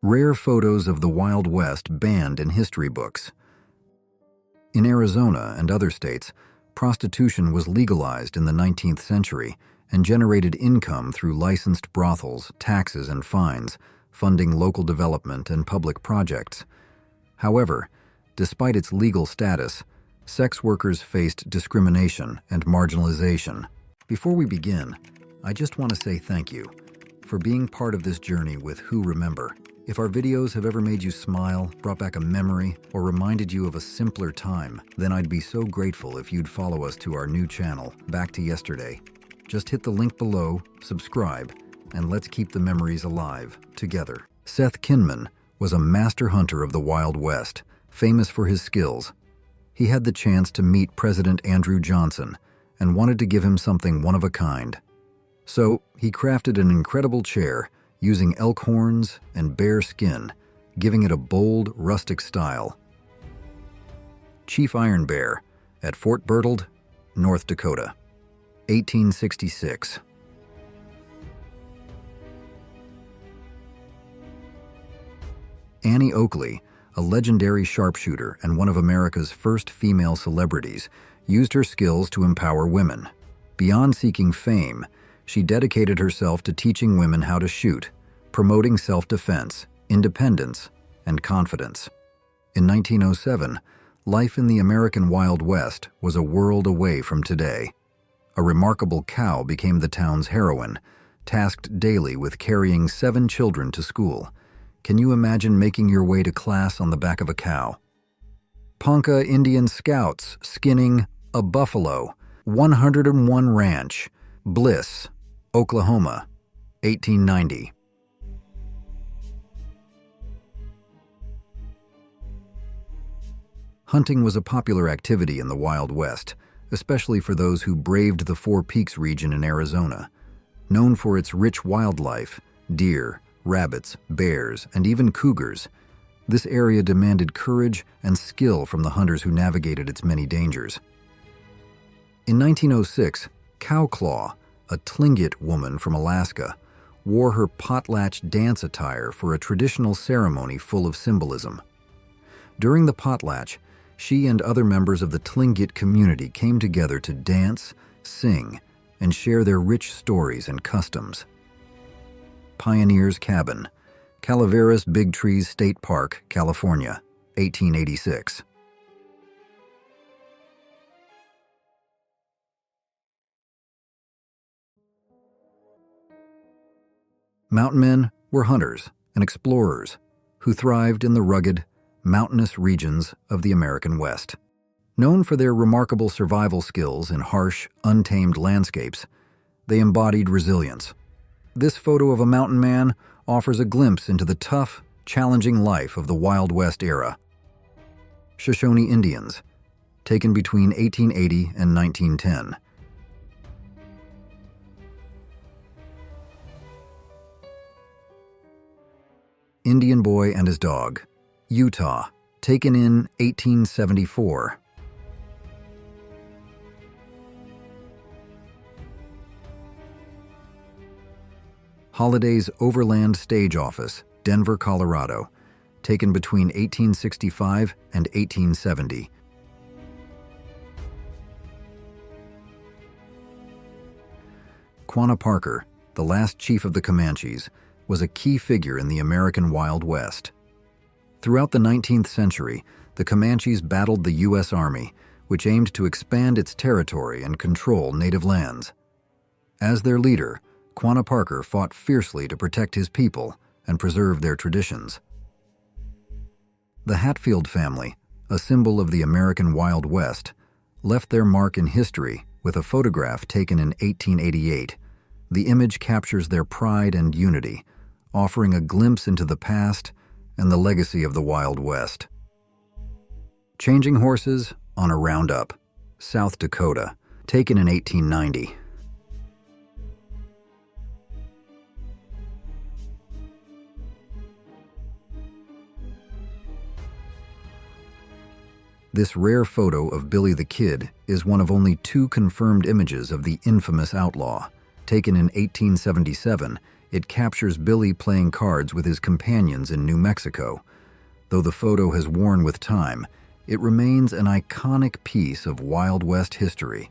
Rare photos of the Wild West banned in history books. In Arizona and other states, prostitution was legalized in the 19th century and generated income through licensed brothels, taxes, and fines, funding local development and public projects. However, despite its legal status, sex workers faced discrimination and marginalization. Before we begin, I just want to say thank you for being part of this journey with Who Remember. If our videos have ever made you smile, brought back a memory, or reminded you of a simpler time, then I'd be so grateful if you'd follow us to our new channel, Back to Yesterday. Just hit the link below, subscribe, and let's keep the memories alive together. Seth Kinman was a master hunter of the Wild West, famous for his skills. He had the chance to meet President Andrew Johnson and wanted to give him something one of a kind. So he crafted an incredible chair using elk horns and bear skin, giving it a bold, rustic style. Chief Iron Bear at Fort Berthold, North Dakota, 1866. Annie Oakley, a legendary sharpshooter and one of America's first female celebrities, used her skills to empower women. Beyond seeking fame, she dedicated herself to teaching women how to shoot, promoting self-defense, independence, and confidence. In 1907, life in the American Wild West was a world away from today. A remarkable cow became the town's heroine, tasked daily with carrying 7 children to school. Can you imagine making your way to class on the back of a cow? Ponca Indian Scouts skinning a buffalo, 101 Ranch, Bliss, Oklahoma, 1890. Hunting was a popular activity in the Wild West, especially for those who braved the Four Peaks region in Arizona. Known for its rich wildlife, deer, rabbits, bears, and even cougars, this area demanded courage and skill from the hunters who navigated its many dangers. In 1906, Cow Claw, a Tlingit woman from Alaska, wore her potlatch dance attire for a traditional ceremony full of symbolism. During the potlatch, she and other members of the Tlingit community came together to dance, sing, and share their rich stories and customs. Pioneer's Cabin, Calaveras Big Trees State Park, California, 1886. Mountain men were hunters and explorers who thrived in the rugged, mountainous regions of the American West. Known for their remarkable survival skills in harsh, untamed landscapes, they embodied resilience. This photo of a mountain man offers a glimpse into the tough, challenging life of the Wild West era. Shoshone Indians, taken between 1880 and 1910. Indian Boy and His Dog, Utah, taken in 1874. Holiday's Overland Stage Office, Denver, Colorado, taken between 1865 and 1870. Quanah Parker, the last chief of the Comanches, was a key figure in the American Wild West. Throughout the 19th century, the Comanches battled the U.S. Army, which aimed to expand its territory and control native lands. As their leader, Quanah Parker fought fiercely to protect his people and preserve their traditions. The Hatfield family, a symbol of the American Wild West, left their mark in history with a photograph taken in 1888. The image captures their pride and unity, offering a glimpse into the past and the legacy of the Wild West. Changing Horses on a Roundup, South Dakota, taken in 1890. This rare photo of Billy the Kid is one of only 2 confirmed images of the infamous outlaw. Taken in 1877, It captures Billy playing cards with his companions in New Mexico. Though the photo has worn with time, it remains an iconic piece of Wild West history.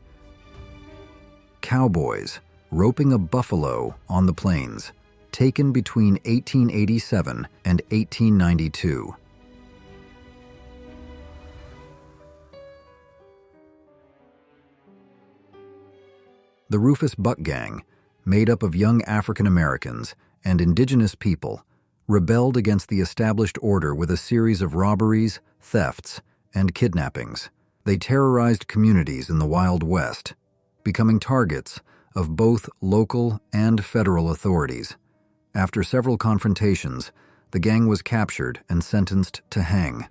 Cowboys roping a buffalo on the plains, taken between 1887 and 1892. The Rufus Buck Gang, made up of young African Americans and indigenous people, rebelled against the established order with a series of robberies, thefts, and kidnappings. They terrorized communities in the Wild West, becoming targets of both local and federal authorities. After several confrontations, the gang was captured and sentenced to hang.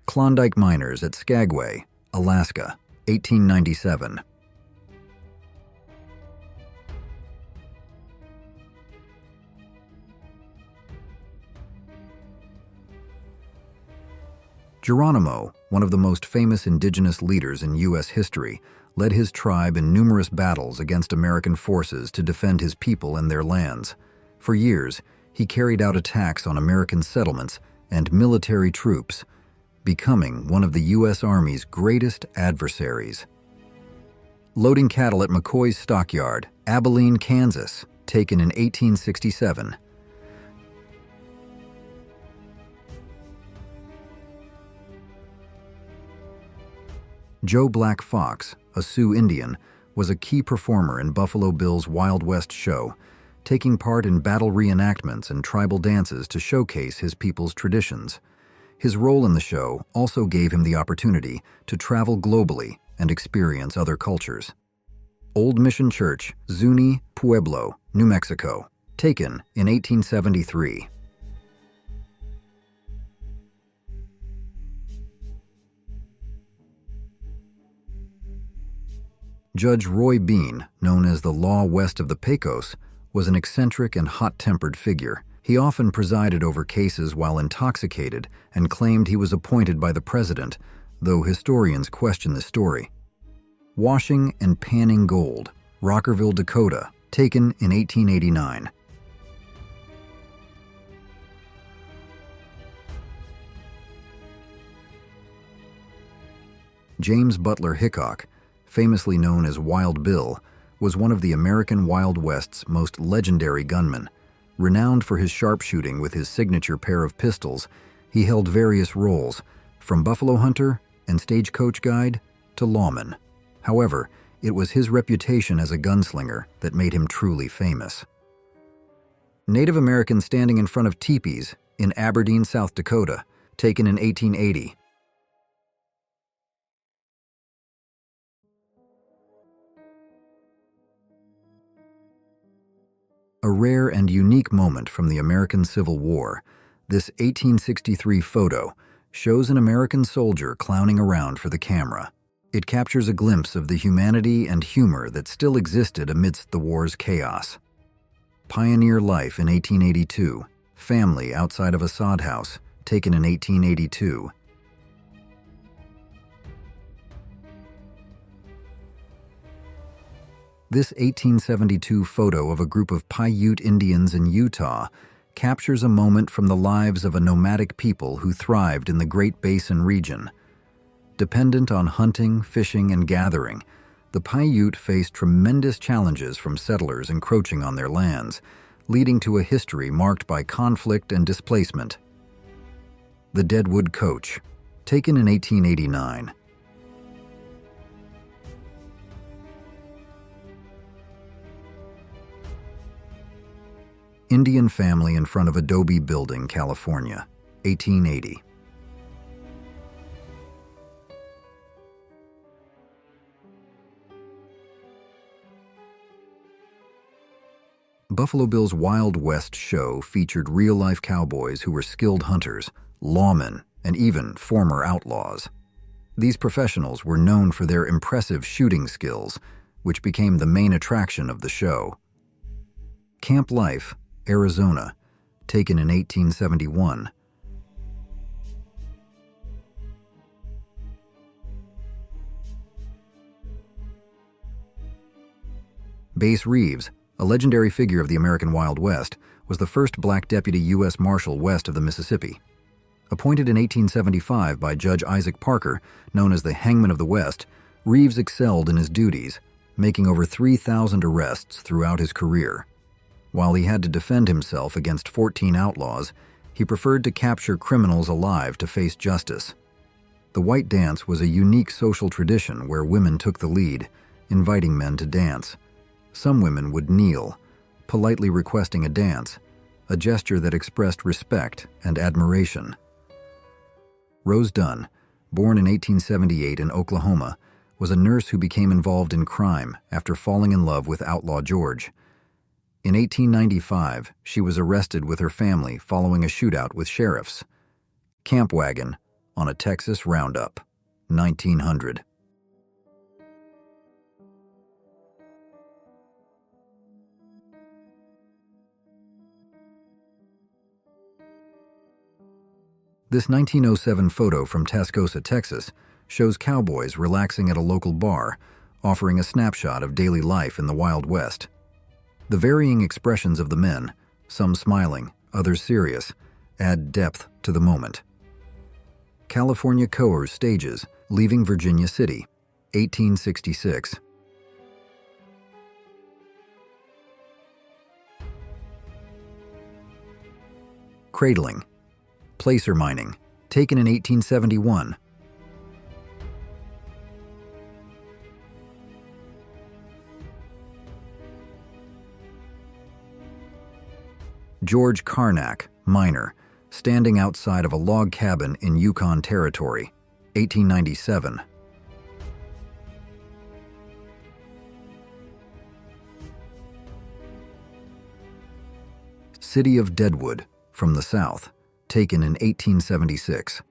Klondike miners at Skagway, Alaska, 1897. Geronimo, one of the most famous indigenous leaders in U.S. history, led his tribe in numerous battles against American forces to defend his people and their lands. For years, he carried out attacks on American settlements and military troops, becoming one of the U.S. Army's greatest adversaries. Loading cattle at McCoy's Stockyard, Abilene, Kansas, taken in 1867. Joe Black Fox, a Sioux Indian, was a key performer in Buffalo Bill's Wild West show, taking part in battle reenactments and tribal dances to showcase his people's traditions. His role in the show also gave him the opportunity to travel globally and experience other cultures. Old Mission Church, Zuni Pueblo, New Mexico, taken in 1873. Judge Roy Bean, known as the Law West of the Pecos, was an eccentric and hot-tempered figure. He often presided over cases while intoxicated and claimed he was appointed by the president, though historians question the story. Washing and panning gold, Rockerville, Dakota, taken in 1889. James Butler Hickok, famously known as Wild Bill, was one of the American Wild West's most legendary gunmen. Renowned for his sharpshooting with his signature pair of pistols, he held various roles, from buffalo hunter and stagecoach guide to lawman. However, it was his reputation as a gunslinger that made him truly famous. Native Americans standing in front of teepees in Aberdeen, South Dakota, taken in 1880. A rare and unique moment from the American Civil War, this 1863 photo shows an American soldier clowning around for the camera. It captures a glimpse of the humanity and humor that still existed amidst the war's chaos. Pioneer life in 1882, family outside of a sod house, taken in 1882. This 1872 photo of a group of Paiute Indians in Utah captures a moment from the lives of a nomadic people who thrived in the Great Basin region. Dependent on hunting, fishing, and gathering, the Paiute faced tremendous challenges from settlers encroaching on their lands, leading to a history marked by conflict and displacement. The Deadwood Coach, taken in 1889. Indian family in front of adobe building, California, 1880. Buffalo Bill's Wild West show featured real-life cowboys who were skilled hunters, lawmen, and even former outlaws. These professionals were known for their impressive shooting skills, which became the main attraction of the show. Camp Life, Arizona, taken in 1871. Bass Reeves, A legendary figure of the American Wild West, was the first black deputy U.S. Marshal west of the Mississippi. Appointed in 1875 by Judge Isaac Parker, known as the Hangman of the West, Reeves excelled in his duties, making over 3,000 arrests throughout his career. While he had to defend himself against 14 outlaws, he preferred to capture criminals alive to face justice. The white dance was a unique social tradition where women took the lead, inviting men to dance. Some women would kneel, politely requesting a dance, a gesture that expressed respect and admiration. Rose Dunn, born in 1878 in Oklahoma, was a nurse who became involved in crime after falling in love with Outlaw George. In 1895, she was arrested with her family following a shootout with sheriffs. Camp Wagon, on a Texas roundup, 1900. This 1907 photo from Tascosa, Texas, shows cowboys relaxing at a local bar, offering a snapshot of daily life in the Wild West. The varying expressions of the men, some smiling, others serious, add depth to the moment. California Coers stages, leaving Virginia City, 1866. Cradling, placer mining, taken in 1871. George Carnac, miner, standing outside of a log cabin in Yukon Territory, 1897. City of Deadwood, from the South, taken in 1876.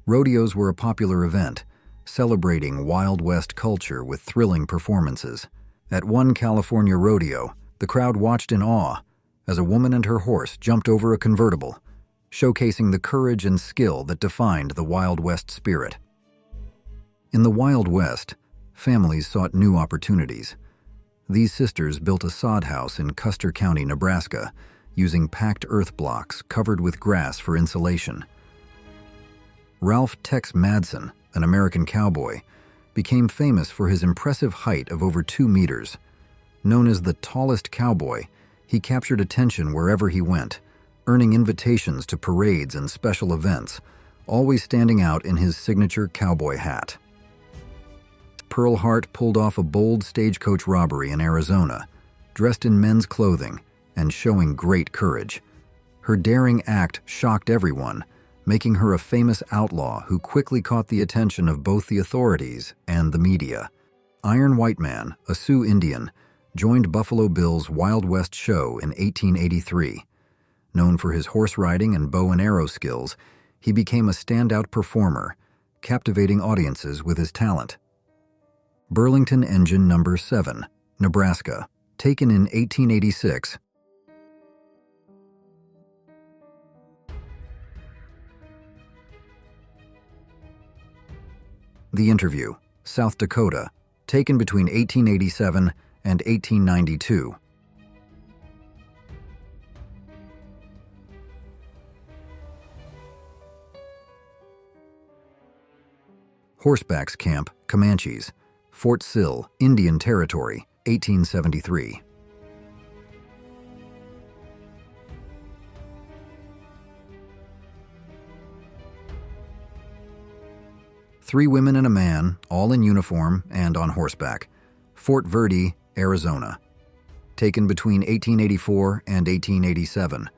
Rodeos were a popular event, celebrating Wild West culture with thrilling performances. At one California rodeo, the crowd watched in awe as a woman and her horse jumped over a convertible, showcasing the courage and skill that defined the Wild West spirit. In the Wild West, families sought new opportunities. These sisters built a sod house in Custer County, Nebraska, using packed earth blocks covered with grass for insulation. Ralph Tex Madsen, an American cowboy, became famous for his impressive height of over 2 meters. Known as the tallest cowboy, he captured attention wherever he went, earning invitations to parades and special events, always standing out in his signature cowboy hat. Pearl Hart pulled off a bold stagecoach robbery in Arizona, dressed in men's clothing and showing great courage. Her daring act shocked everyone, making her a famous outlaw who quickly caught the attention of both the authorities and the media. Iron White Man, a Sioux Indian, joined Buffalo Bill's Wild West show in 1883. Known for his horse riding and bow and arrow skills, he became a standout performer, captivating audiences with his talent. Burlington Engine No. 7, Nebraska, taken in 1886. The Interview, South Dakota, taken between 1887 and 1892. Horseback's Camp, Comanches, Fort Sill, Indian Territory, 1873. Three women and a man, all in uniform and on horseback. Fort Verde, Arizona. Taken between 1884 and 1887.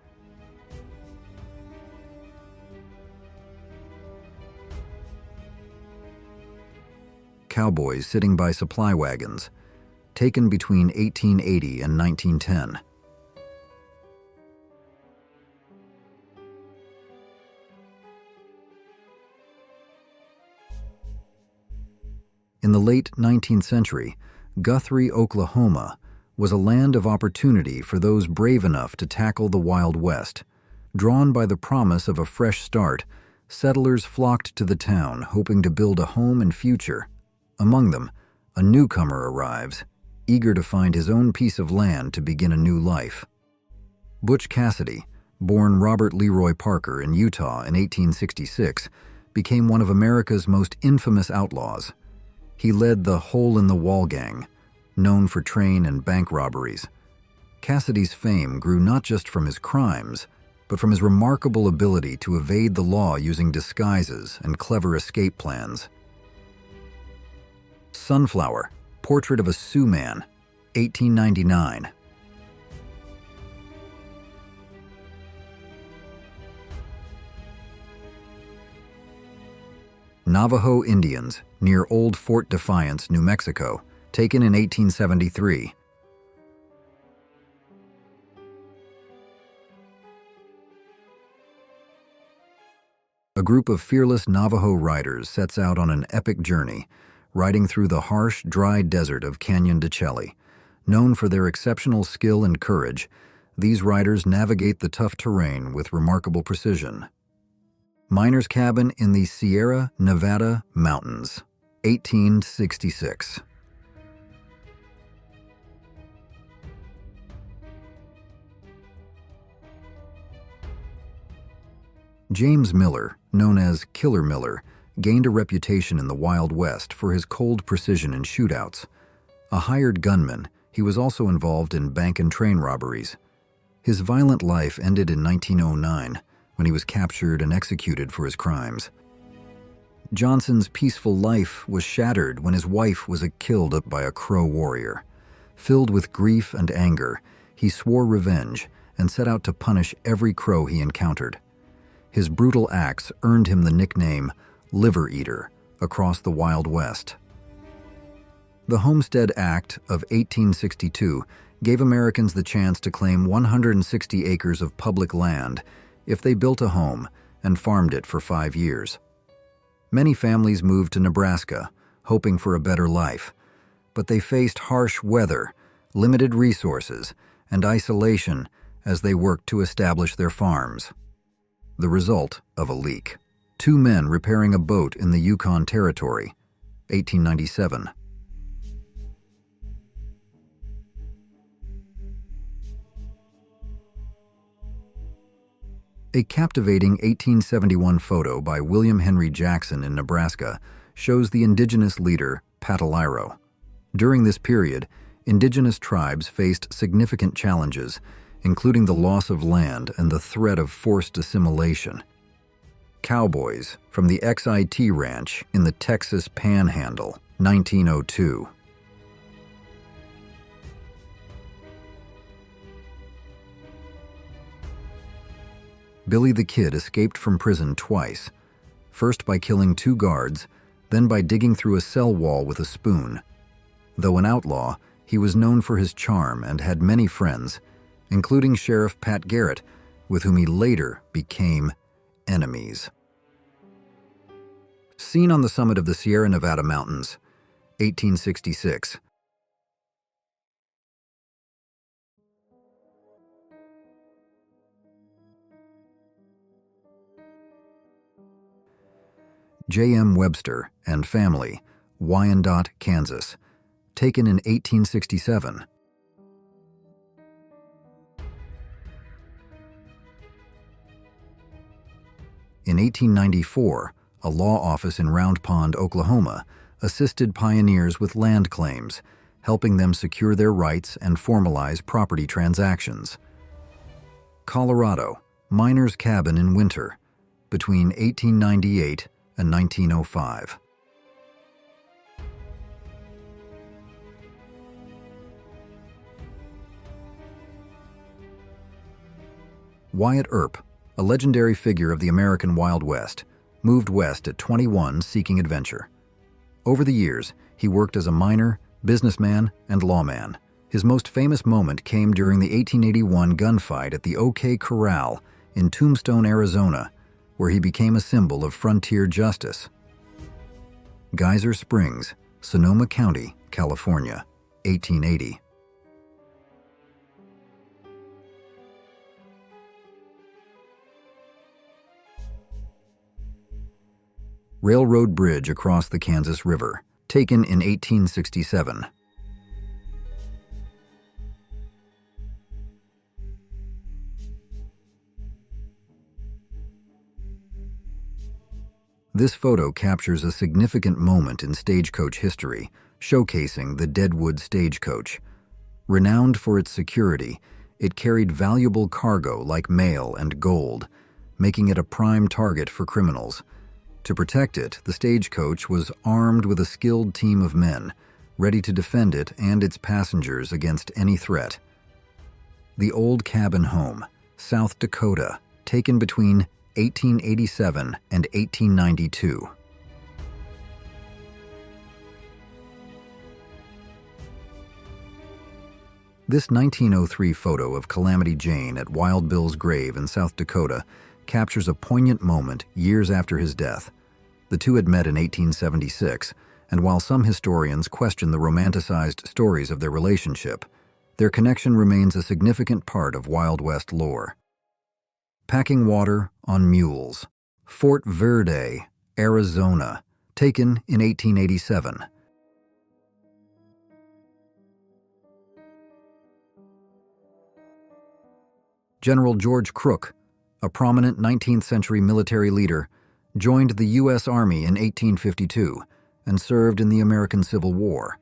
Cowboys sitting by supply wagons. Taken between 1880 and 1910. In the late 19th century, Guthrie, Oklahoma, was a land of opportunity for those brave enough to tackle the Wild West. Drawn by the promise of a fresh start, settlers flocked to the town, hoping to build a home and future. Among them, a newcomer arrives, eager to find his own piece of land to begin a new life. Butch Cassidy, born Robert Leroy Parker in Utah in 1866, became one of America's most infamous outlaws. He led the Hole-in-the-Wall gang, known for train and bank robberies. Cassidy's fame grew not just from his crimes, but from his remarkable ability to evade the law using disguises and clever escape plans. Sunflower, Portrait of a Sioux Man, 1899. Navajo Indians near Old Fort Defiance, New Mexico, taken in 1873. A group of fearless Navajo riders sets out on an epic journey, riding through the harsh, dry desert of Canyon de Chelly. Known for their exceptional skill and courage, these riders navigate the tough terrain with remarkable precision. Miner's Cabin in the Sierra Nevada Mountains, 1866. James Miller, known as Killer Miller, gained a reputation in the Wild West for his cold precision in shootouts. A hired gunman, he was also involved in bank and train robberies. His violent life ended in 1909, when he was captured and executed for his crimes. Johnson's peaceful life was shattered when his wife was killed by a Crow warrior. Filled with grief and anger, he swore revenge and set out to punish every Crow he encountered. His brutal acts earned him the nickname Liver Eater across the Wild West. The Homestead Act of 1862 gave Americans the chance to claim 160 acres of public land if they built a home and farmed it for 5 years. Many families moved to Nebraska, hoping for a better life, but they faced harsh weather, limited resources, and isolation as they worked to establish their farms. The result of a leak. 2 men repairing a boat in the Yukon Territory, 1897. A captivating 1871 photo by William Henry Jackson in Nebraska shows the indigenous leader, Pataliro. During this period, indigenous tribes faced significant challenges, including the loss of land and the threat of forced assimilation. Cowboys from the XIT Ranch in the Texas Panhandle, 1902. Billy the Kid escaped from prison twice, first by killing 2 guards, then by digging through a cell wall with a spoon. Though an outlaw, he was known for his charm and had many friends, including Sheriff Pat Garrett, with whom he later became enemies. Seen on the summit of the Sierra Nevada Mountains, 1866. J.M. Webster and family, Wyandotte, Kansas, taken in 1867. In 1894, a law office in Round Pond, Oklahoma, assisted pioneers with land claims, helping them secure their rights and formalize property transactions. Colorado, Miner's Cabin in Winter, between 1898 and 1905. Wyatt Earp, a legendary figure of the American Wild West, moved west at 21 seeking adventure. Over the years, he worked as a miner, businessman, and lawman. His most famous moment came during the 1881 gunfight at the OK Corral in Tombstone, Arizona, where he became a symbol of frontier justice. Geyser Springs, Sonoma County, California, 1880. Railroad bridge across the Kansas River, taken in 1867. This photo captures a significant moment in stagecoach history, showcasing the Deadwood Stagecoach. Renowned for its security, it carried valuable cargo like mail and gold, making it a prime target for criminals. To protect it, the stagecoach was armed with a skilled team of men, ready to defend it and its passengers against any threat. The Old Cabin Home, South Dakota, taken between 1887 and 1892. This 1903 photo of Calamity Jane at Wild Bill's grave in South Dakota captures a poignant moment years after his death. The two had met in 1876, and while some historians question the romanticized stories of their relationship, their connection remains a significant part of Wild West lore. Packing water on mules. Fort Verde, Arizona, taken in 1887. General George Crook, a prominent 19th century military leader, joined the U.S. Army in 1852 and served in the American Civil War.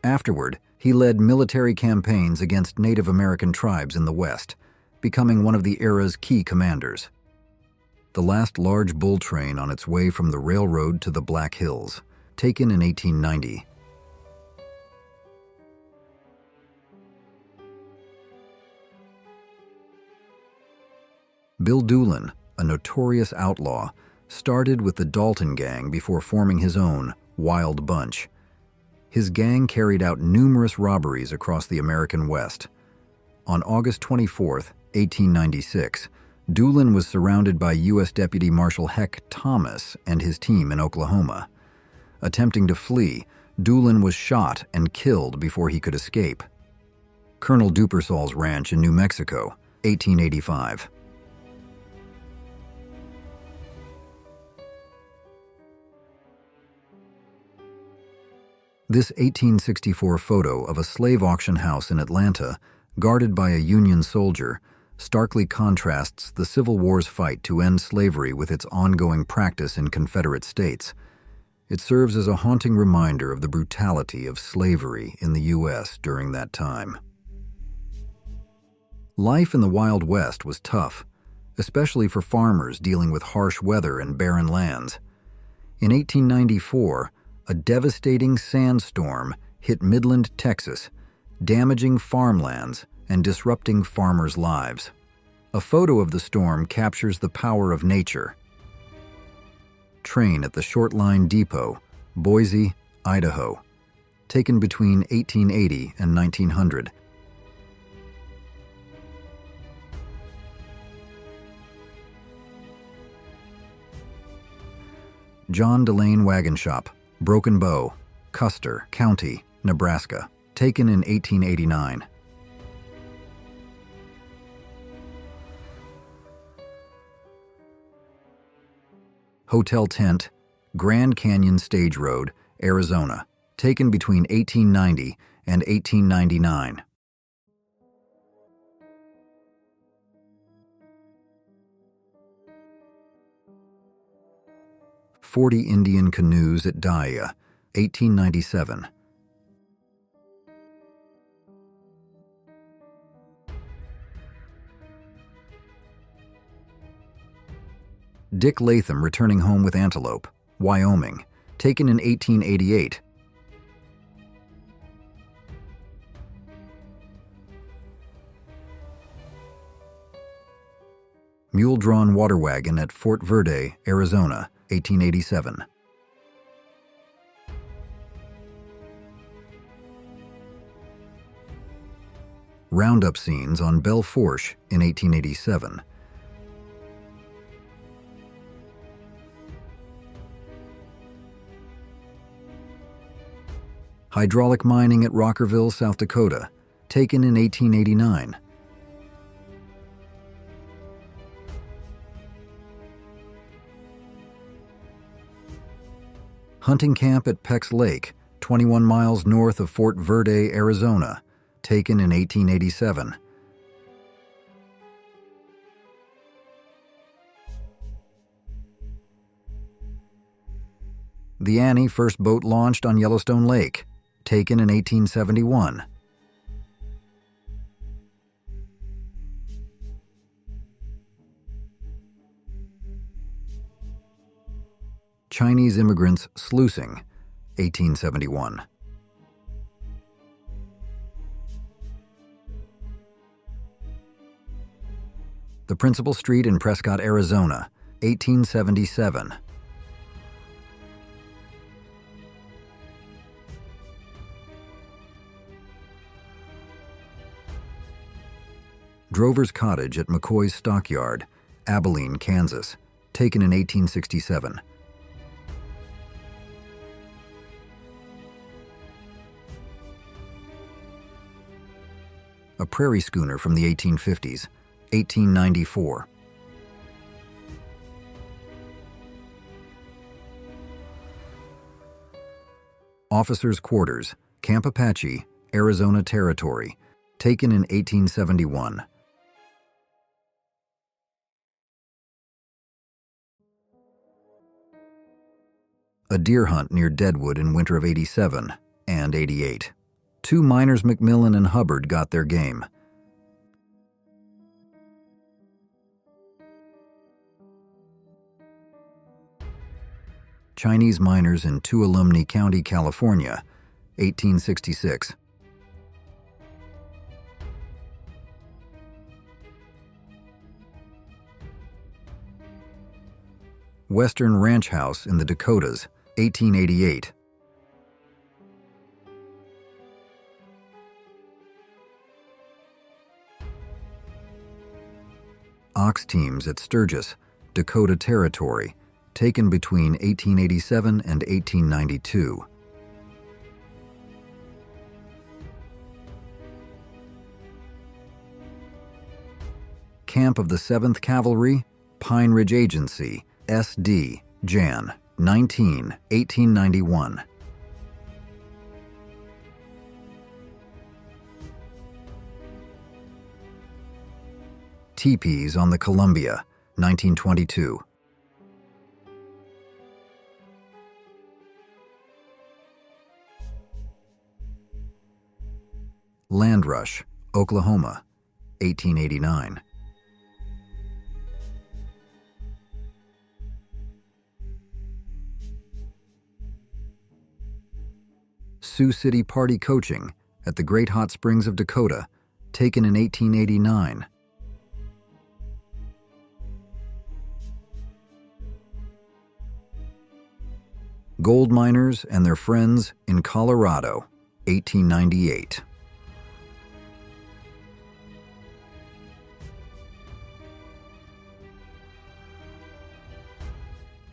Afterward, he led military campaigns against Native American tribes in the West, becoming one of the era's key commanders. The last large bull train on its way from the railroad to the Black Hills, taken in 1890. Bill Doolin, a notorious outlaw, started with the Dalton Gang before forming his own Wild Bunch. His gang carried out numerous robberies across the American West. On August 24, 1896, Doolin was surrounded by U.S. Deputy Marshal Heck Thomas and his team in Oklahoma. Attempting to flee, Doolin was shot and killed before he could escape. Colonel Dupersaul's Ranch in New Mexico, 1885. This 1864 photo of a slave auction house in Atlanta, guarded by a Union soldier, starkly contrasts the Civil War's fight to end slavery with its ongoing practice in Confederate states. It serves as a haunting reminder of the brutality of slavery in the U.S. during that time. Life in the Wild West was tough, especially for farmers dealing with harsh weather and barren lands. In 1894, a devastating sandstorm hit Midland, Texas, damaging farmlands and disrupting farmers' lives. A photo of the storm captures the power of nature. Train at the Short Line Depot, Boise, Idaho, taken between 1880 and 1900. John Delane Wagon Shop, Broken Bow, Custer County, Nebraska, taken in 1889. Hotel Tent, Grand Canyon Stage Road, Arizona, taken between 1890 and 1899. "40 Indian Canoes at Dyea, 1897. Dick Latham returning home with antelope, Wyoming, taken in 1888. Mule-drawn water wagon at Fort Verde, Arizona, 1887. Roundup scenes on Belle Fourche in 1887. Hydraulic mining at Rockerville, South Dakota, taken in 1889. Hunting camp at Peck's Lake, 21 miles north of Fort Verde, Arizona, taken in 1887. The Annie first boat launched on Yellowstone Lake, taken in 1871. Chinese immigrants sluicing, 1871. The principal street in Prescott, Arizona, 1877. Drover's Cottage at McCoy's Stockyard, Abilene, Kansas, taken in 1867. A prairie schooner from the 1850s, 1894. Officers' Quarters, Camp Apache, Arizona Territory, taken in 1871. A deer hunt near Deadwood in winter of 87 and 88. Two miners, McMillan and Hubbard, got their game. Chinese miners in Tuolumne County, California, 1866. Western Ranch House in the Dakotas, 1888. Ox teams at Sturgis, Dakota Territory, taken between 1887 and 1892. Camp of the 7th Cavalry, Pine Ridge Agency, SD, Jan. 19, 1891. Teepees on the Columbia, 1922. Land Rush, Oklahoma, 1889. Sioux City Party Coaching at the Great Hot Springs of Dakota, taken in 1889. Gold miners and their friends in Colorado, 1898.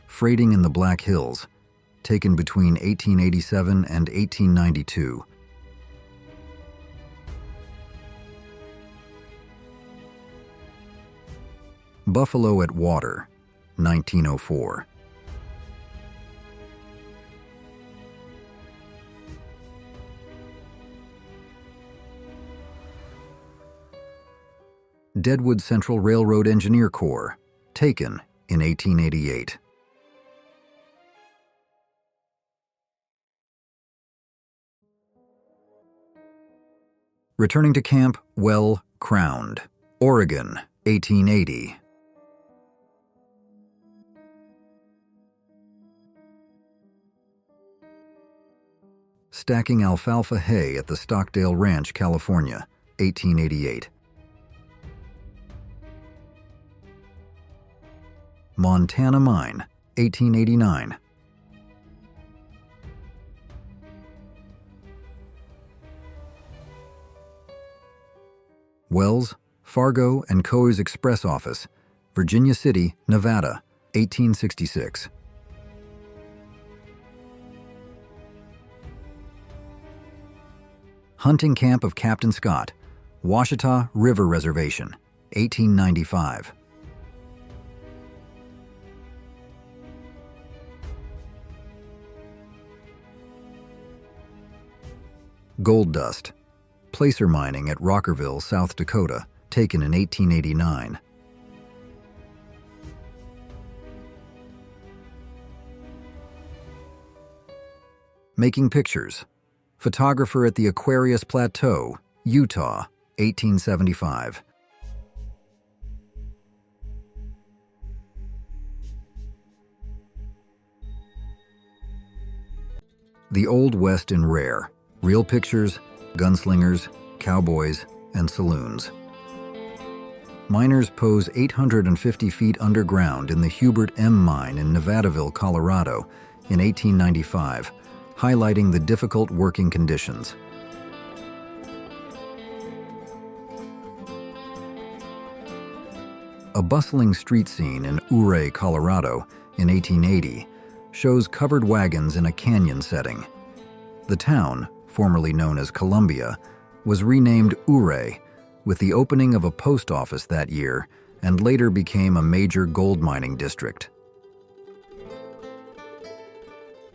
Freighting in the Black Hills, taken between 1887 and 1892. Buffalo at Water, 1904. Deadwood Central Railroad Engineer Corps, taken in 1888. Returning to camp, well crowned, Oregon, 1880. Stacking alfalfa hay at the Stockdale Ranch, California, 1888. Montana Mine, 1889. Wells, Fargo and Coe's Express Office, Virginia City, Nevada, 1866. Hunting Camp of Captain Scott, Washita River Reservation, 1895. Gold dust. Placer mining at Rockerville, South Dakota, taken in 1889. Making pictures. Photographer at the Aquarius Plateau, Utah, 1875. The Old West in rare. Real pictures, gunslingers, cowboys, and saloons. Miners pose 850 feet underground in the Hubert M. Mine in Nevadaville, Colorado, in 1895, highlighting the difficult working conditions. A bustling street scene in Ouray, Colorado, in 1880, shows covered wagons in a canyon setting. The town, formerly known as Columbia, was renamed Ouray with the opening of a post office that year and later became a major gold mining district.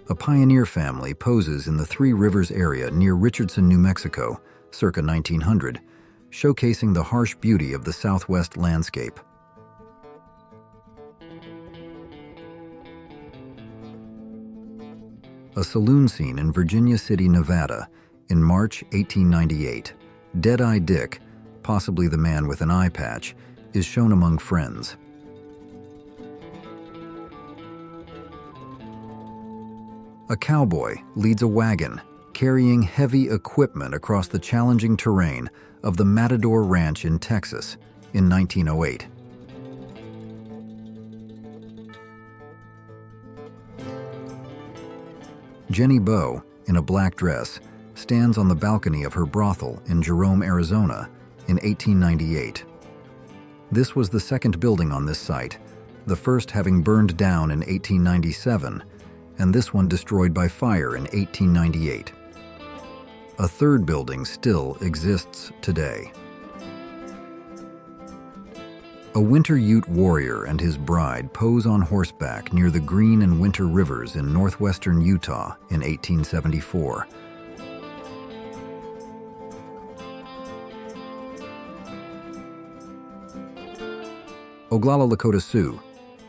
A pioneer family poses in the Three Rivers area near Richardson, New Mexico, circa 1900, showcasing the harsh beauty of the Southwest landscape. A saloon scene in Virginia City, Nevada, in March 1898. Dead-Eye Dick, possibly the man with an eye patch, is shown among friends. A cowboy leads a wagon, carrying heavy equipment across the challenging terrain of the Matador Ranch in Texas in 1908. Jenny Bowe, in a black dress, stands on the balcony of her brothel in Jerome, Arizona, in 1898. This was the second building on this site, the first having burned down in 1897, and this one destroyed by fire in 1898. A third building still exists today. A Winter Ute warrior and his bride pose on horseback near the Green and Winter Rivers in northwestern Utah in 1874. Oglala Lakota Sioux,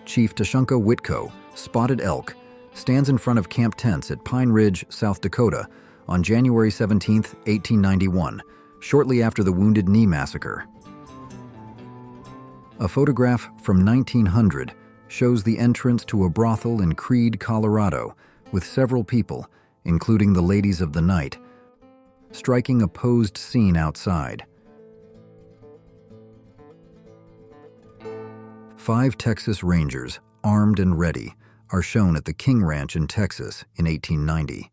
Chief Tashunka Whitco, Spotted Elk, stands in front of camp tents at Pine Ridge, South Dakota, on January 17, 1891, shortly after the Wounded Knee Massacre. A photograph from 1900 shows the entrance to a brothel in Creede, Colorado, with several people, including the ladies of the night, striking a posed scene outside. 5 Texas Rangers, armed and ready, are shown at the King Ranch in Texas in 1890.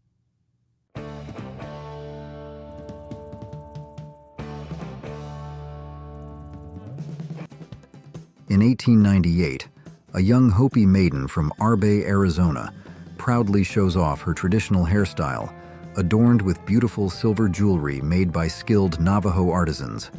In 1898, a young Hopi maiden from Arbe, Arizona, proudly shows off her traditional hairstyle, adorned with beautiful silver jewelry made by skilled Navajo artisans.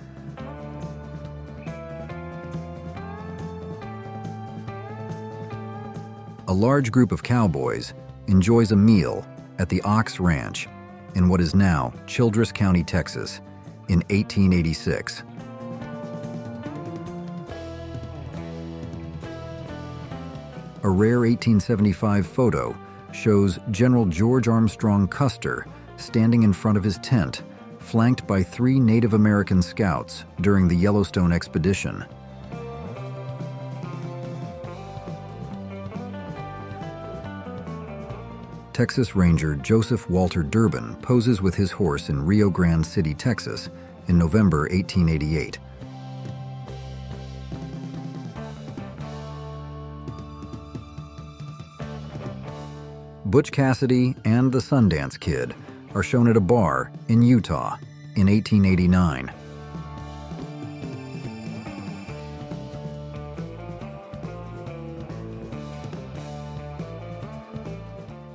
A large group of cowboys enjoys a meal at the Ox Ranch in what is now Childress County, Texas, in 1886. A rare 1875 photo shows General George Armstrong Custer standing in front of his tent, flanked by 3 Native American scouts during the Yellowstone expedition. Texas Ranger Joseph Walter Durbin poses with his horse in Rio Grande City, Texas, in November 1888. Butch Cassidy and the Sundance Kid are shown at a bar in Utah in 1889.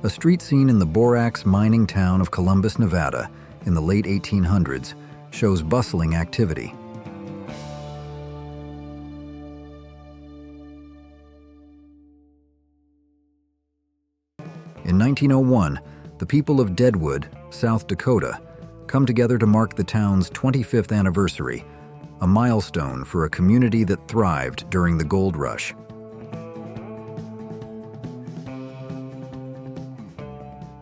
A street scene in the borax mining town of Columbus, Nevada, in the late 1800s shows bustling activity. In 1901, the people of Deadwood, South Dakota, come together to mark the town's 25th anniversary, a milestone for a community that thrived during the gold rush.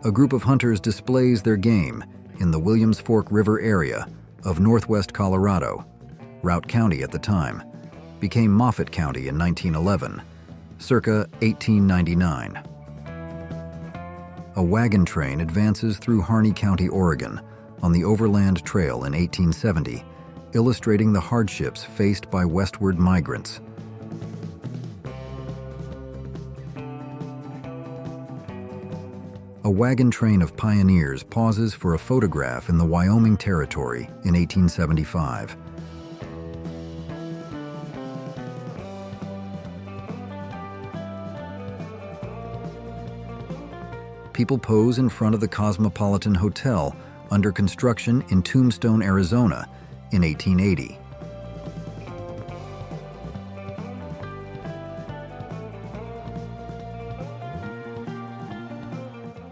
A group of hunters displays their game in the Williams Fork River area of northwest Colorado. Routt County at the time became Moffett County in 1911, circa 1899. A wagon train advances through Harney County, Oregon, on the Overland Trail in 1870, illustrating the hardships faced by westward migrants. A wagon train of pioneers pauses for a photograph in the Wyoming Territory in 1875. People pose in front of the Cosmopolitan Hotel under construction in Tombstone, Arizona in 1880.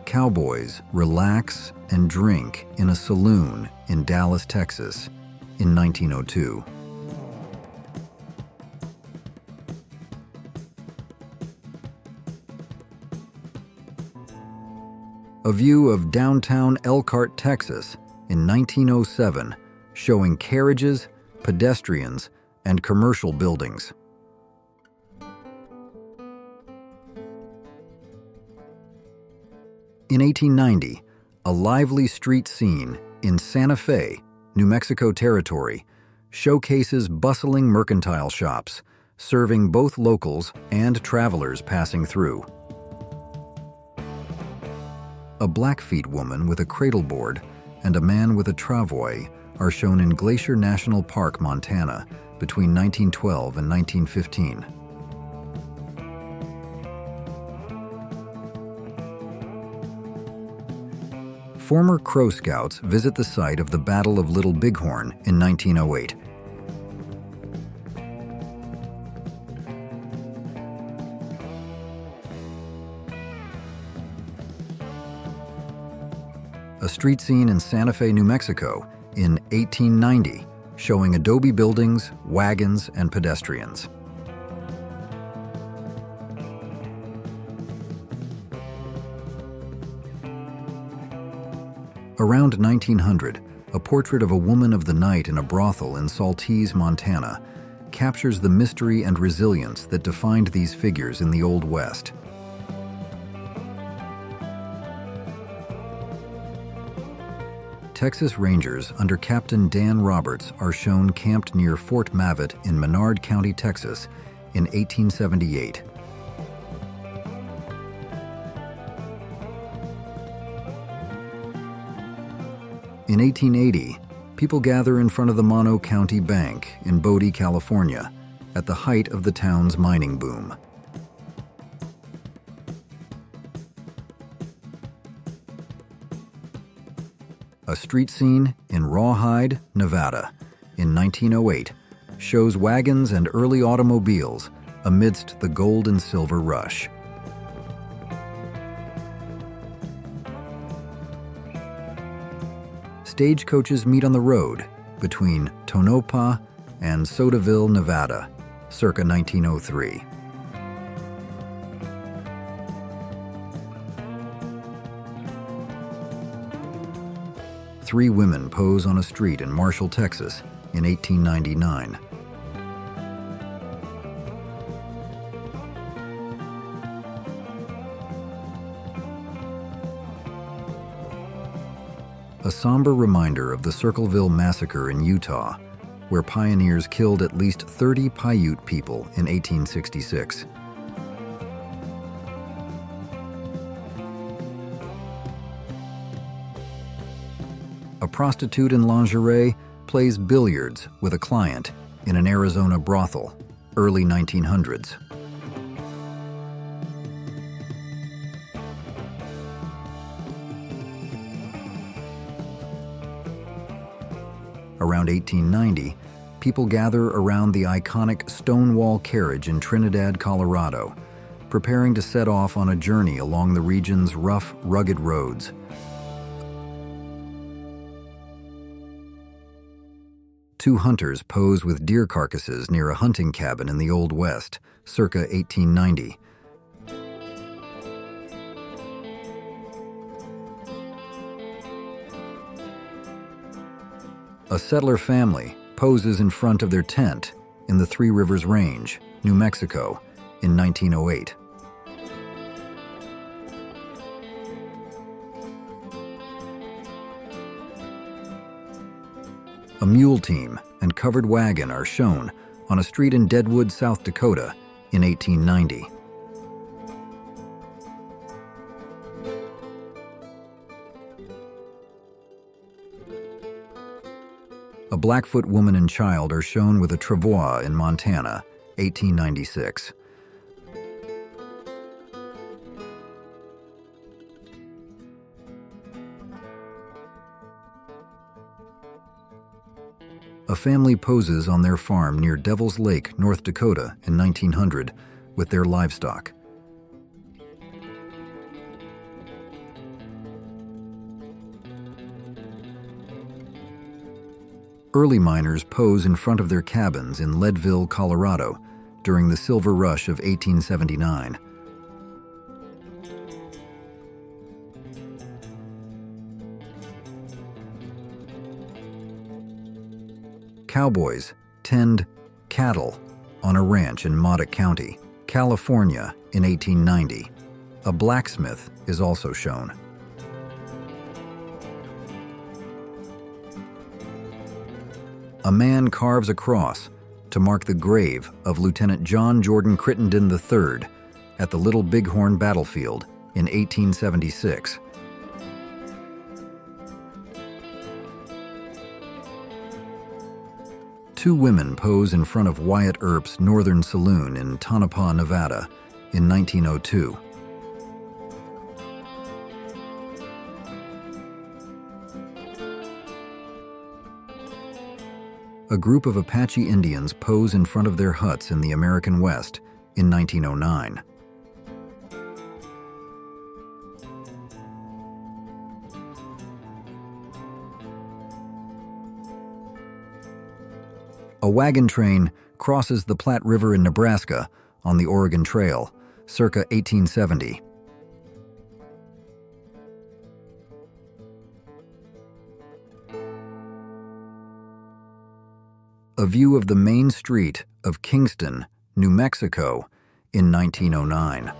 Cowboys relax and drink in a saloon in Dallas, Texas in 1902. A view of downtown Elkhart, Texas in 1907, showing carriages, pedestrians, and commercial buildings. In 1890, a lively street scene in Santa Fe, New Mexico Territory, showcases bustling mercantile shops, serving both locals and travelers passing through. A Blackfeet woman with a cradleboard and a man with a travois are shown in Glacier National Park, Montana, between 1912 and 1915. Former Crow Scouts visit the site of the Battle of Little Bighorn in 1908. A street scene in Santa Fe, New Mexico in 1890, showing adobe buildings, wagons, and pedestrians. Around 1900, a portrait of a woman of the night in a brothel in Saltese, Montana, captures the mystery and resilience that defined these figures in the Old West. Texas Rangers under Captain Dan Roberts are shown camped near Fort Mavet in Menard County, Texas, in 1878. In 1880, people gather in front of the Mono County Bank in Bodie, California, at the height of the town's mining boom. A street scene in Rawhide, Nevada, in 1908, shows wagons and early automobiles amidst the gold and silver rush. Stagecoaches meet on the road between Tonopah and Sodaville, Nevada, circa 1903. Three women pose on a street in Marshall, Texas, in 1899. A somber reminder of the Circleville Massacre in Utah, where pioneers killed at least 30 Paiute people in 1866. A prostitute in lingerie plays billiards with a client in an Arizona brothel, early 1900s. Around 1890, people gather around the iconic Stonewall carriage in Trinidad, Colorado, preparing to set off on a journey along the region's rough, rugged roads. Two hunters pose with deer carcasses near a hunting cabin in the Old West, circa 1890. A settler family poses in front of their tent in the Three Rivers Range, New Mexico, in 1908. A mule team and covered wagon are shown on a street in Deadwood, South Dakota, in 1890. A Blackfoot woman and child are shown with a travois in Montana, 1896. A family poses on their farm near Devil's Lake, North Dakota, in 1900 with their livestock. Early miners pose in front of their cabins in Leadville, Colorado, during the Silver Rush of 1879. Cowboys tend cattle on a ranch in Modoc County, California, in 1890. A blacksmith is also shown. A man carves a cross to mark the grave of Lieutenant John Jordan Crittenden III at the Little Bighorn battlefield in 1876. Two women pose in front of Wyatt Earp's Northern Saloon in Tonopah, Nevada, in 1902. A group of Apache Indians pose in front of their huts in the American West in 1909. A wagon train crosses the Platte River in Nebraska on the Oregon Trail, circa 1870. A view of the main street of Kingston, New Mexico, in 1909.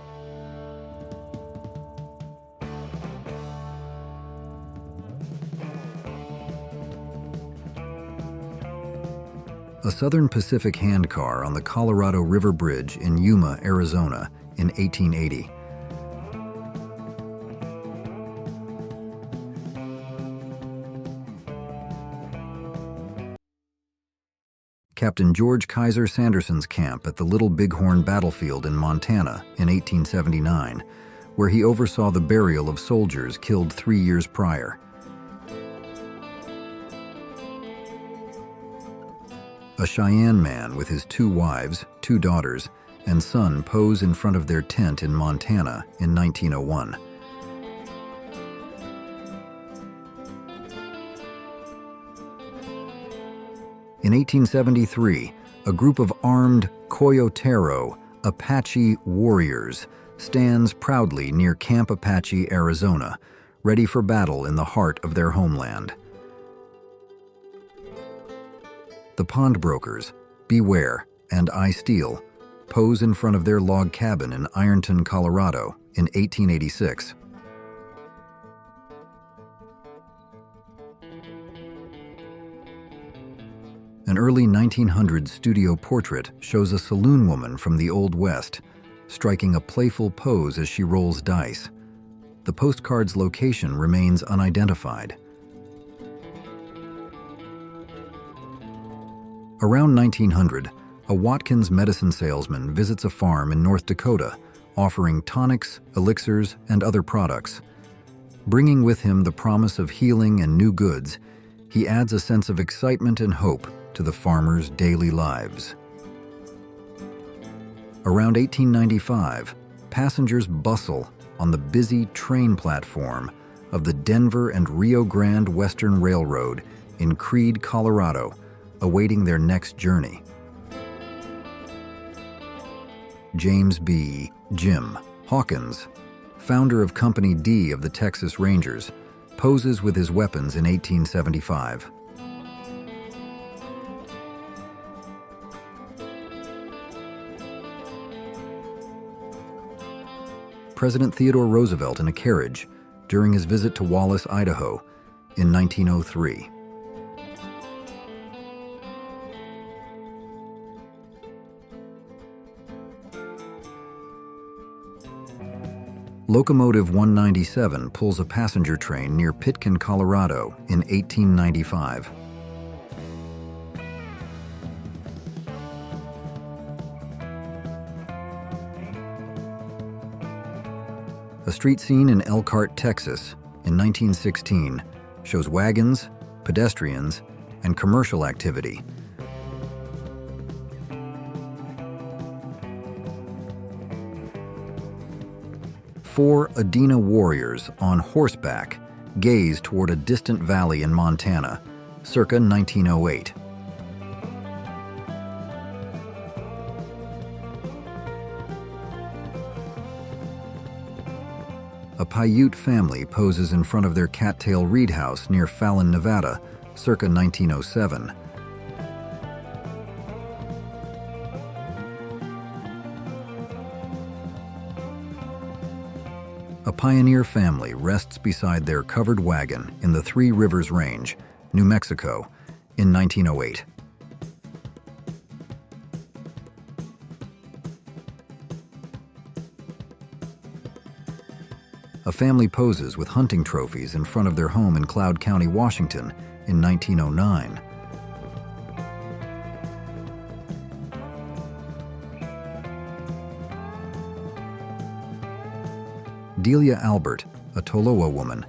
A Southern Pacific handcar on the Colorado River Bridge in Yuma, Arizona, in 1880. Captain George Kaiser Sanderson's camp at the Little Bighorn battlefield in Montana in 1879, where he oversaw the burial of soldiers killed 3 years prior. A Cheyenne man with his 2 wives, 2 daughters, and son pose in front of their tent in Montana in 1901. In 1873, a group of armed Coyotero Apache warriors stands proudly near Camp Apache, Arizona, ready for battle in the heart of their homeland. The Pondbrokers, Beware, and I Steal pose in front of their log cabin in Ironton, Colorado, in 1886. An early 1900s studio portrait shows a saloon woman from the Old West, striking a playful pose as she rolls dice. The postcard's location remains unidentified. Around 1900, a Watkins medicine salesman visits a farm in North Dakota, offering tonics, elixirs, and other products. Bringing with him the promise of healing and new goods, he adds a sense of excitement and hope to the farmers' daily lives. Around 1895, passengers bustle on the busy train platform of the Denver and Rio Grande Western Railroad in Creede, Colorado, awaiting their next journey. James B. Jim Hawkins, founder of Company D of the Texas Rangers, poses with his weapons in 1875. President Theodore Roosevelt in a carriage during his visit to Wallace, Idaho in 1903. Locomotive 197 pulls a passenger train near Pitkin, Colorado in 1895. A street scene in Elkhart, Texas in 1916 shows wagons, pedestrians, and commercial activity. Four Adena warriors on horseback gaze toward a distant valley in Montana, circa 1908. A Paiute family poses in front of their cattail reed house near Fallon, Nevada, circa 1907. A pioneer family rests beside their covered wagon in the Three Rivers Range, New Mexico, in 1908. A family poses with hunting trophies in front of their home in Cloud County, Washington, in 1909. Delia Albert, a Tolowa woman,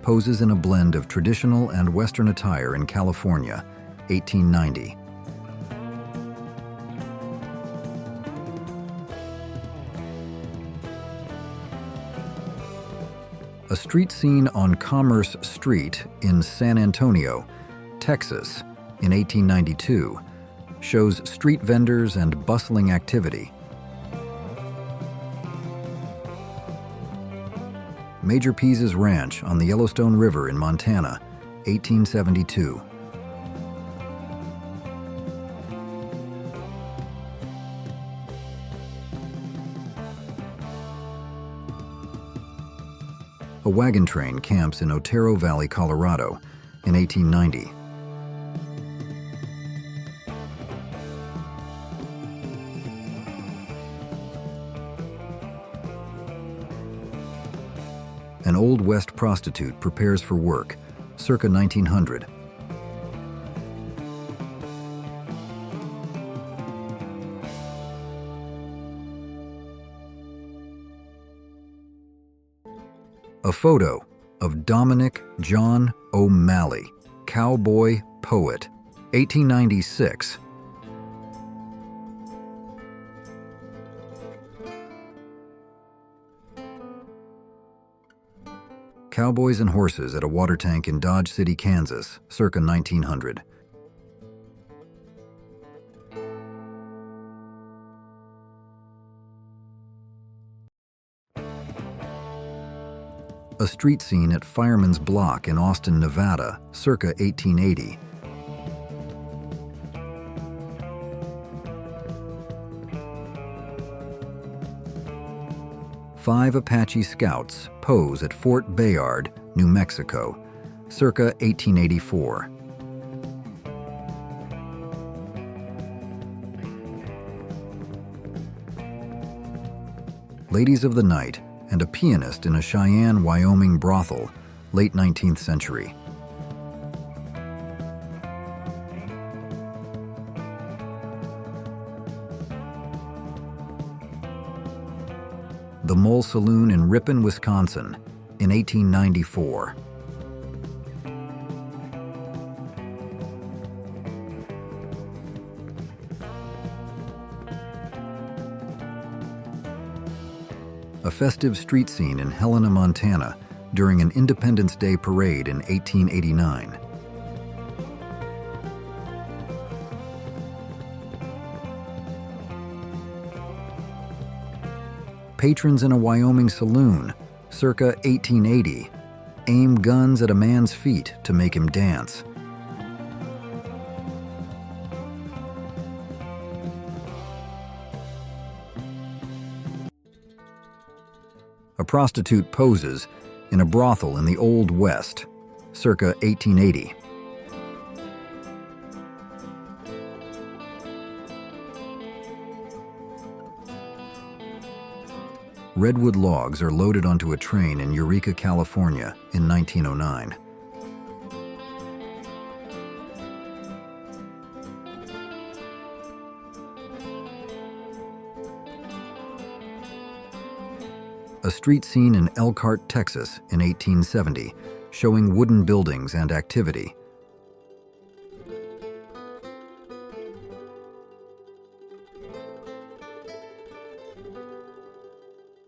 poses in a blend of traditional and Western attire in California, 1890. A street scene on Commerce Street in San Antonio, Texas, in 1892, shows street vendors and bustling activity. Major Pease's Ranch on the Yellowstone River in Montana, 1872. A wagon train camps in Otero Valley, Colorado, in 1890. An Old West prostitute prepares for work, circa 1900. A photo of Dominic John O'Malley, cowboy poet, 1896. Cowboys and horses at a water tank in Dodge City, Kansas, circa 1900. A street scene at Fireman's Block in Austin, Nevada, circa 1880. Five Apache Scouts pose at Fort Bayard, New Mexico, circa 1884. Ladies of the Night and a pianist in a Cheyenne, Wyoming brothel, late 19th century. The Mole Saloon in Ripon, Wisconsin, in 1894. A festive street scene in Helena, Montana, during an Independence Day parade in 1889. Patrons in a Wyoming saloon, circa 1880, aim guns at a man's feet to make him dance. A prostitute poses in a brothel in the Old West, circa 1880. Redwood logs are loaded onto a train in Eureka, California in 1909. A street scene in Elkhart, Texas in 1870, showing wooden buildings and activity.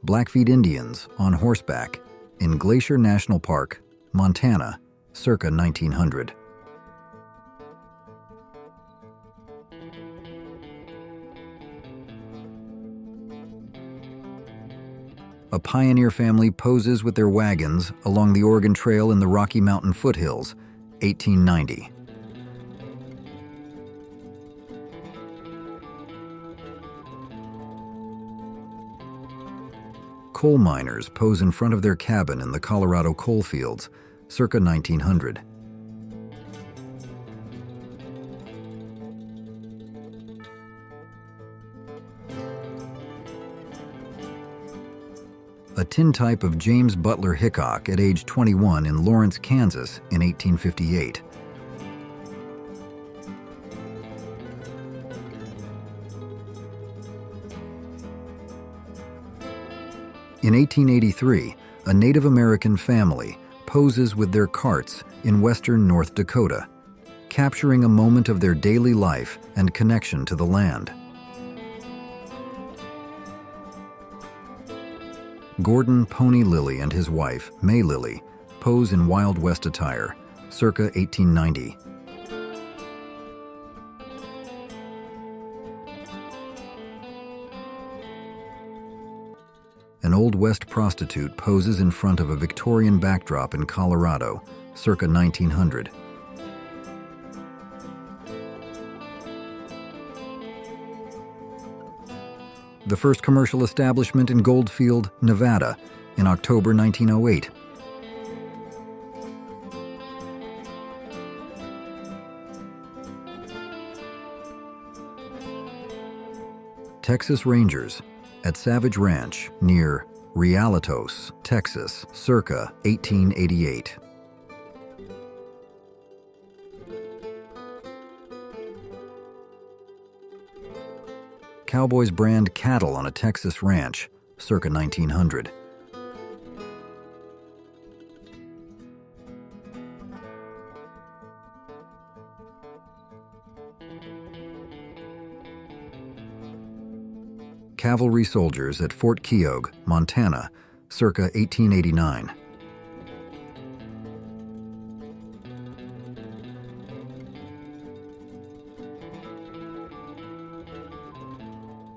Blackfeet Indians on horseback in Glacier National Park, Montana, circa 1900. A pioneer family poses with their wagons along the Oregon Trail in the Rocky Mountain foothills, 1890. Coal miners pose in front of their cabin in the Colorado coal fields, circa 1900. A tintype of James Butler Hickok at age 21 in Lawrence, Kansas in 1858. In 1883, a Native American family poses with their carts in western North Dakota, capturing a moment of their daily life and connection to the land. Gordon Pony Lilly and his wife, May Lilly, pose in Wild West attire, circa 1890. An Old West prostitute poses in front of a Victorian backdrop in Colorado, circa 1900. The first commercial establishment in Goldfield, Nevada, in October 1908. Texas Rangers at Savage Ranch near Rialtos, Texas, circa 1888. Cowboys brand cattle on a Texas ranch, circa 1900. Cavalry soldiers at Fort Keogh, Montana, circa 1889.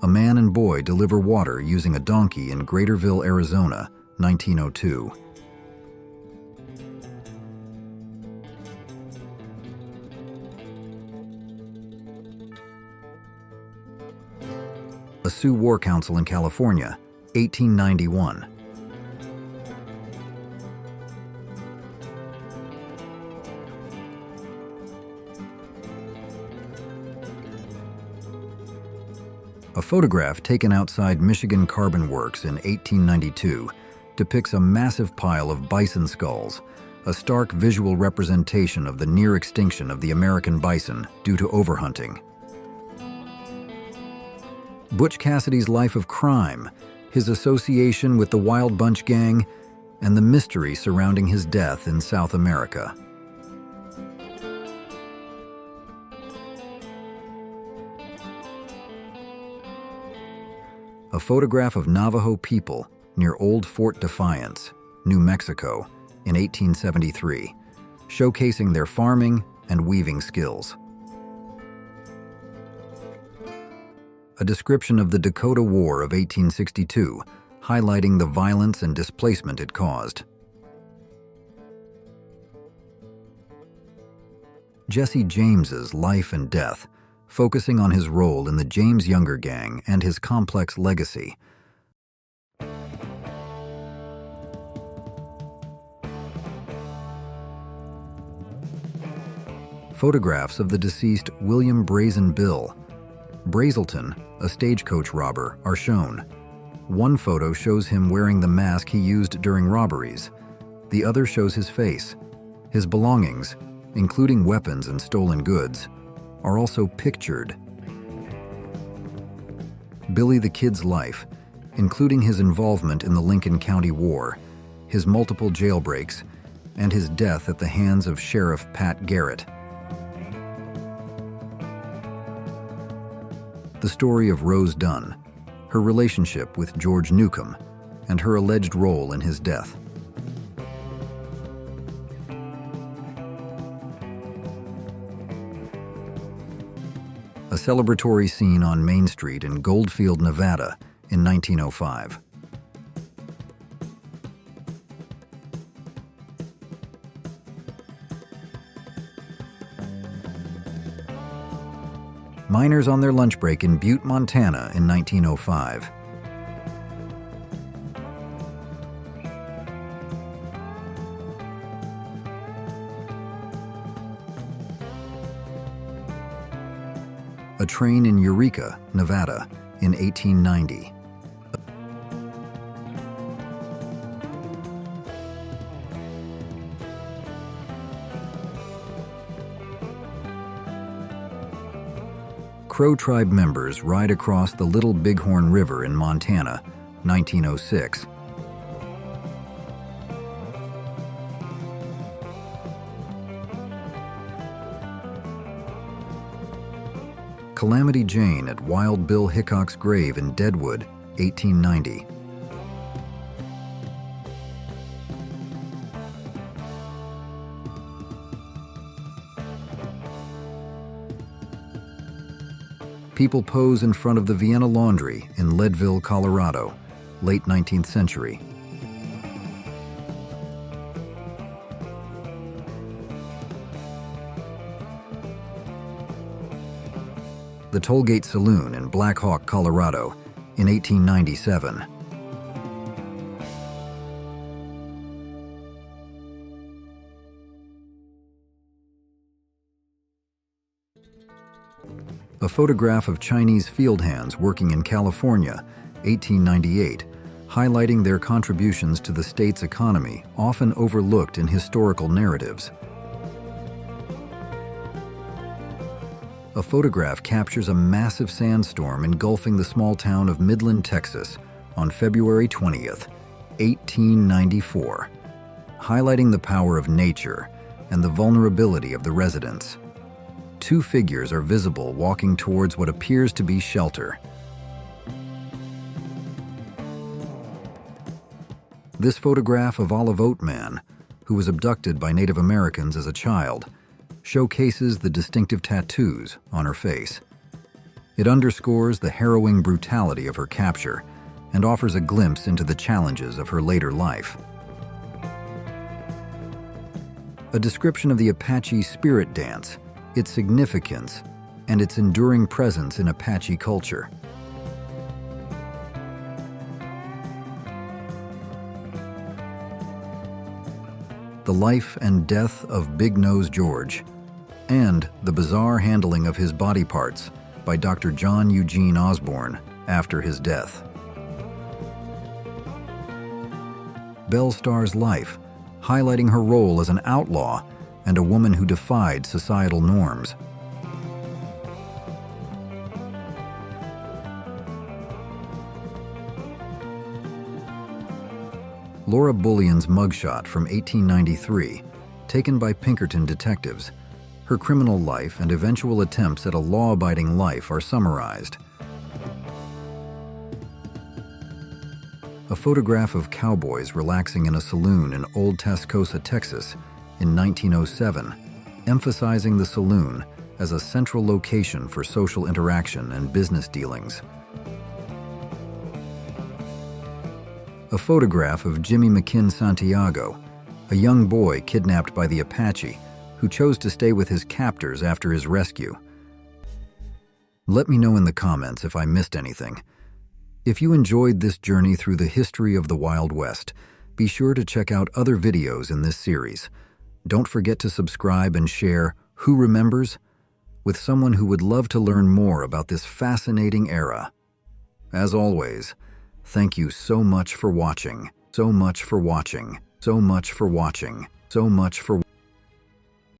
A man and boy deliver water using a donkey in Greaterville, Arizona, 1902. A Sioux War Council in California, 1891. A photograph taken outside Michigan Carbon Works in 1892 depicts a massive pile of bison skulls, a stark visual representation of the near extinction of the American bison due to overhunting. Butch Cassidy's life of crime, his association with the Wild Bunch Gang, and the mystery surrounding his death in South America. A photograph of Navajo people near Old Fort Defiance, New Mexico, in 1873, showcasing their farming and weaving skills. A description of the Dakota War of 1862, highlighting the violence and displacement it caused. Jesse James's life and death, focusing on his role in the James Younger Gang and his complex legacy. Photographs of the deceased William Brazen Bill Brazelton, a stagecoach robber, are shown. One photo shows him wearing the mask he used during robberies. The other shows his face. His belongings, including weapons and stolen goods, are also pictured. Billy the Kid's life, including his involvement in the Lincoln County War, his multiple jailbreaks, and his death at the hands of Sheriff Pat Garrett. The story of Rose Dunn, her relationship with George Newcomb, and her alleged role in his death. A celebratory scene on Main Street in Goldfield, Nevada in 1905. Miners on their lunch break in Butte, Montana in 1905. A train in Eureka, Nevada in 1890. Crow tribe members ride across the Little Bighorn River in Montana, 1906. Calamity Jane at Wild Bill Hickok's grave in Deadwood, 1890. People pose in front of the Vienna Laundry in Leadville, Colorado, late 19th century. The Tollgate Saloon in Black Hawk, Colorado, in 1897. A photograph of Chinese field hands working in California, 1898, highlighting their contributions to the state's economy, often overlooked in historical narratives. A photograph captures a massive sandstorm engulfing the small town of Midland, Texas, on February 20th, 1894, highlighting the power of nature and the vulnerability of the residents. Two figures are visible walking towards what appears to be shelter. This photograph of Olive Oat Man, who was abducted by Native Americans as a child, showcases the distinctive tattoos on her face. It underscores the harrowing brutality of her capture and offers a glimpse into the challenges of her later life. A description of the Apache spirit dance, its significance, and its enduring presence in Apache culture. The life and death of Big Nose George, and the bizarre handling of his body parts by Dr. John Eugene Osborne after his death. Belle Starr's life, highlighting her role as an outlaw and a woman who defied societal norms. Laura Bullion's mugshot from 1893, taken by Pinkerton detectives. Her criminal life and eventual attempts at a law-abiding life are summarized. A photograph of cowboys relaxing in a saloon in Old Tascosa, Texas, in 1907, emphasizing the saloon as a central location for social interaction and business dealings. a photograph of Jimmy McKin Santiago, a young boy kidnapped by the Apache who chose to stay with his captors after his rescue. Let me know in the comments if I missed anything. If you enjoyed this journey through the history of the Wild West, be sure to check out other videos in this series. Don't forget to subscribe and share Who Remembers with someone who would love to learn more about this fascinating era. As always, thank you so much for watching, so much for watching, so much for watching, so much for watching.